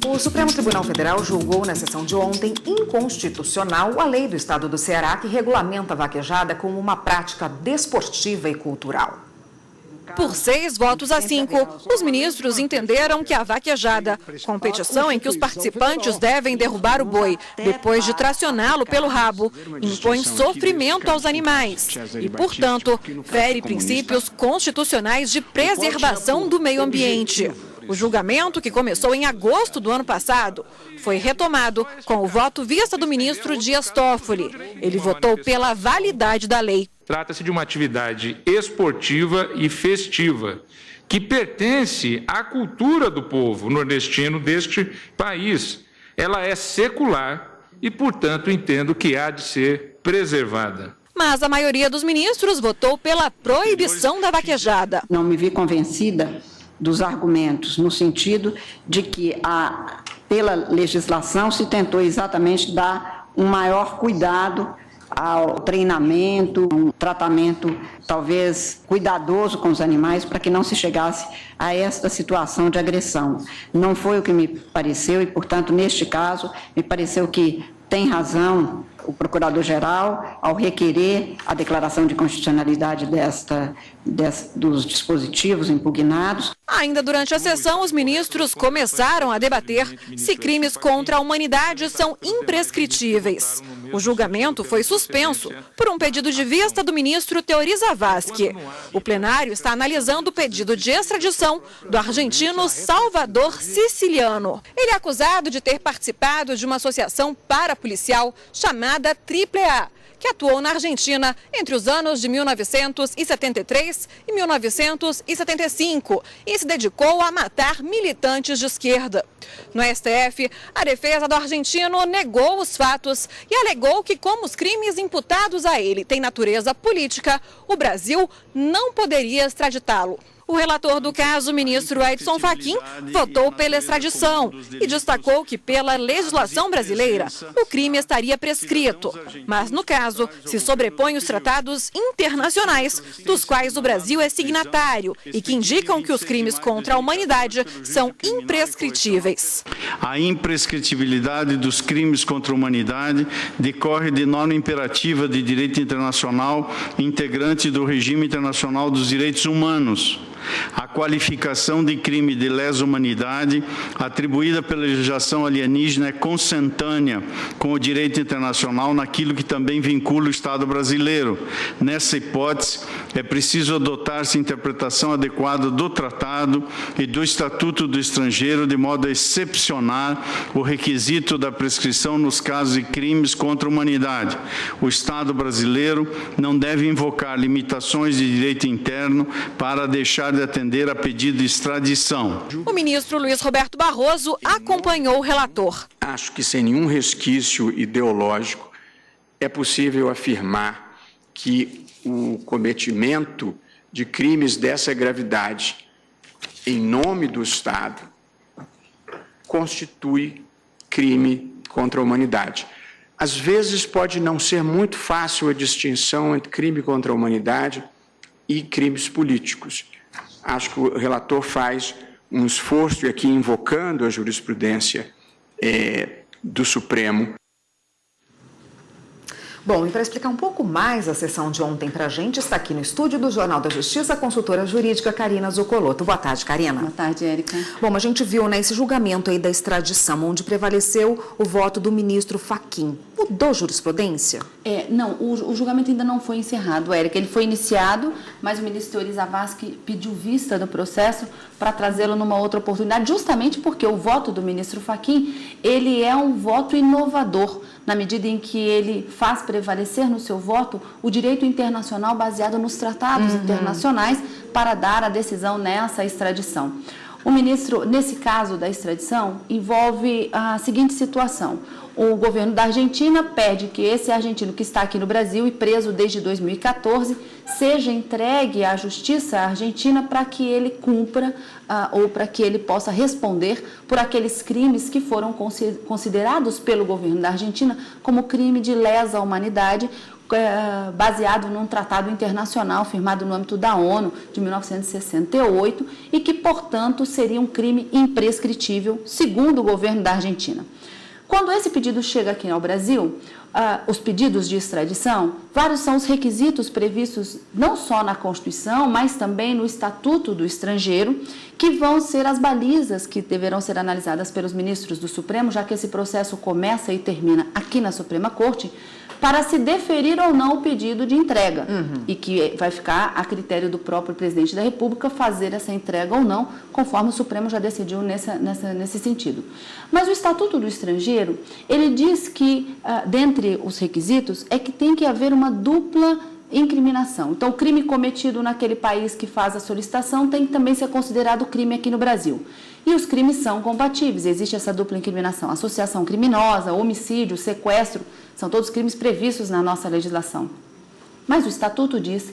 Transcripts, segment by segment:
O Supremo Tribunal Federal julgou na sessão de ontem inconstitucional a lei do Estado do Ceará que regulamenta a vaquejada como uma prática desportiva e cultural. Por 6 votos a 5, os ministros entenderam que a vaquejada, competição em que os participantes devem derrubar o boi depois de tracioná-lo pelo rabo, impõe sofrimento aos animais e, portanto, fere princípios constitucionais de preservação do meio ambiente. O julgamento, que começou em agosto do ano passado, foi retomado com o voto vista do ministro Dias Toffoli. Ele votou pela validade da lei. Trata-se de uma atividade esportiva e festiva que pertence à cultura do povo nordestino deste país. Ela é secular e, portanto, entendo que há de ser preservada. Mas a maioria dos ministros votou pela proibição da vaquejada. Não me vi convencida dos argumentos, no sentido de que, pela legislação, se tentou exatamente dar um maior cuidado ao treinamento, um tratamento talvez cuidadoso com os animais para que não se chegasse a esta situação de agressão. Não foi o que me pareceu e, portanto, neste caso, me pareceu que tem razão o Procurador-Geral ao requerer a declaração de constitucionalidade dos dispositivos impugnados. Ainda durante a sessão, os ministros começaram a debater se crimes contra a humanidade são imprescritíveis. O julgamento foi suspenso por um pedido de vista do ministro Teori Zavascki. O plenário está analisando o pedido de extradição do argentino Salvador Siciliano. Ele é acusado de ter participado de uma associação parapolicial chamada AAA, que atuou na Argentina entre os anos de 1973 e 1975 e se dedicou a matar militantes de esquerda. No STF, a defesa do argentino negou os fatos e alegou que, como os crimes imputados a ele têm natureza política, o Brasil não poderia extraditá-lo. O relator do caso, o ministro Edson Fachin, votou pela extradição e destacou que, pela legislação brasileira, o crime estaria prescrito. Mas, no caso, se sobrepõe os tratados internacionais, dos quais o Brasil é signatário e que indicam que os crimes contra a humanidade são imprescritíveis. A imprescritibilidade dos crimes contra a humanidade decorre de norma imperativa de direito internacional, integrante do regime internacional dos direitos humanos. A qualificação de crime de lesa humanidade atribuída pela legislação alienígena é consentânea com o direito internacional naquilo que também vincula o Estado brasileiro. Nessa hipótese, é preciso adotar-se interpretação adequada do Tratado e do Estatuto do Estrangeiro, de modo a excepcionar o requisito da prescrição nos casos de crimes contra a humanidade. O Estado brasileiro não deve invocar limitações de direito interno para deixar de atender a pedido de extradição. O ministro Luiz Roberto Barroso acompanhou o relator. Acho que sem nenhum resquício ideológico é possível afirmar que o cometimento de crimes dessa gravidade em nome do Estado constitui crime contra a humanidade. Às vezes pode não ser muito fácil a distinção entre crime contra a humanidade e crimes políticos. Acho que o relator faz um esforço, e aqui invocando a jurisprudência do Supremo. Bom, e para explicar um pouco mais a sessão de ontem para a gente, está aqui no estúdio do Jornal da Justiça a consultora jurídica Karina Zuccoloto. Boa tarde, Karina. Boa tarde, Érica. Bom, a gente viu nesse julgamento aí da extradição, onde prevaleceu o voto do ministro Fachin. Mudou jurisprudência? Não, o julgamento ainda não foi encerrado, Érica. Ele foi iniciado, mas o ministro Teori Zavascki pediu vista do processo para trazê-lo numa outra oportunidade, justamente porque o voto do ministro Fachin, ele é um voto inovador, na medida em que ele faz prevalecer no seu voto o direito internacional baseado nos tratados internacionais para dar a decisão nessa extradição. O ministro, nesse caso da extradição, envolve a seguinte situação. O governo da Argentina pede que esse argentino que está aqui no Brasil e preso desde 2014 seja entregue à justiça argentina para que ele cumpra ou para que ele possa responder por aqueles crimes que foram considerados pelo governo da Argentina como crime de lesa humanidade, baseado num tratado internacional firmado no âmbito da ONU de 1968 e que, portanto, seria um crime imprescritível, segundo o governo da Argentina. Quando esse pedido chega aqui ao Brasil, os pedidos de extradição, vários são os requisitos previstos não só na Constituição, mas também no Estatuto do Estrangeiro, que vão ser as balizas que deverão ser analisadas pelos ministros do Supremo, já que esse processo começa e termina aqui na Suprema Corte, para se deferir ou não o pedido de entrega, e que vai ficar a critério do próprio presidente da República fazer essa entrega ou não, conforme o Supremo já decidiu nesse sentido. Mas o Estatuto do Estrangeiro, ele diz que, dentre os requisitos, é que tem que haver uma dupla incriminação. Então, o crime cometido naquele país que faz a solicitação tem que também ser considerado crime aqui no Brasil. E os crimes são compatíveis, existe essa dupla incriminação, associação criminosa, homicídio, sequestro, são todos crimes previstos na nossa legislação. Mas o Estatuto diz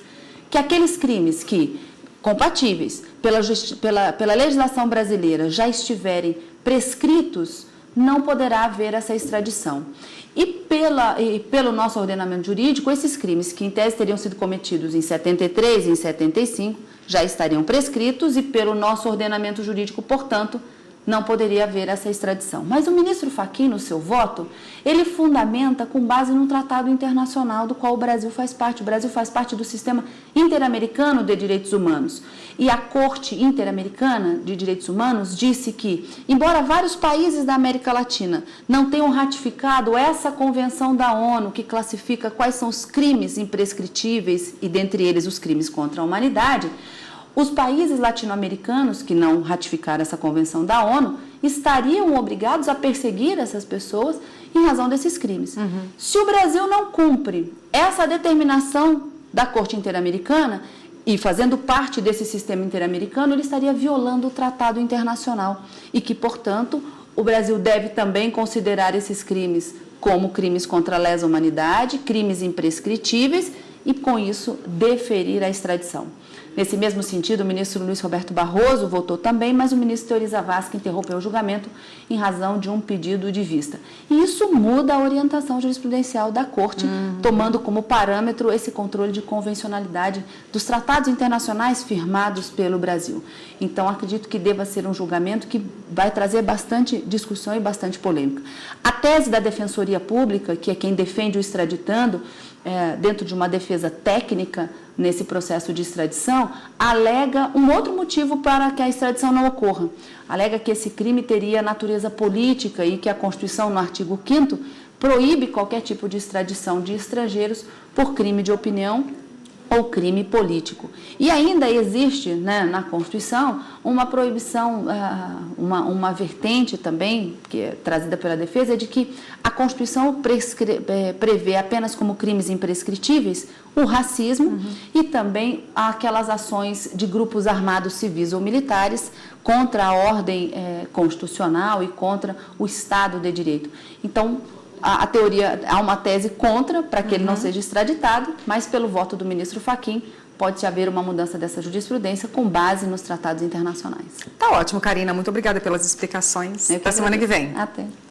que aqueles crimes que, compatíveis pela legislação brasileira, já estiverem prescritos, não poderá haver essa extradição. E pelo nosso ordenamento jurídico, esses crimes que em tese teriam sido cometidos em 73 e em 75 já estariam prescritos e pelo nosso ordenamento jurídico, portanto, não poderia haver essa extradição. Mas o ministro Fachin, no seu voto, ele fundamenta com base num tratado internacional do qual o Brasil faz parte. O Brasil faz parte do sistema interamericano de direitos humanos. E a Corte Interamericana de Direitos Humanos disse que, embora vários países da América Latina não tenham ratificado essa convenção da ONU que classifica quais são os crimes imprescritíveis e, dentre eles, os crimes contra a humanidade, os países latino-americanos que não ratificaram essa convenção da ONU estariam obrigados a perseguir essas pessoas em razão desses crimes. Se o Brasil não cumpre essa determinação da Corte Interamericana e fazendo parte desse sistema interamericano, ele estaria violando o tratado internacional e que, portanto, o Brasil deve também considerar esses crimes como crimes contra a lesa humanidade, crimes imprescritíveis e, com isso, deferir a extradição. Nesse mesmo sentido, o ministro Luiz Roberto Barroso votou também, mas o ministro Teori Zavascki interrompeu o julgamento em razão de um pedido de vista. E isso muda a orientação jurisprudencial da Corte, tomando como parâmetro esse controle de convencionalidade dos tratados internacionais firmados pelo Brasil. Então, acredito que deva ser um julgamento que vai trazer bastante discussão e bastante polêmica. A tese da Defensoria Pública, que é quem defende o extraditando, dentro de uma defesa técnica nesse processo de extradição, alega um outro motivo para que a extradição não ocorra. Alega que esse crime teria natureza política e que a Constituição, no artigo 5º, proíbe qualquer tipo de extradição de estrangeiros por crime de opinião ou crime político. E ainda existe, né, na Constituição uma proibição, uma vertente também, que é trazida pela defesa, de que a Constituição prevê apenas como crimes imprescritíveis o racismo e também aquelas ações de grupos armados civis ou militares contra a ordem constitucional e contra o Estado de Direito. Então, a teoria, há uma tese contra para que ele não seja extraditado, mas pelo voto do ministro Fachin pode haver uma mudança dessa jurisprudência com base nos tratados internacionais. Tá ótimo, Karina. Muito obrigada pelas explicações. Até semana que vem. Até.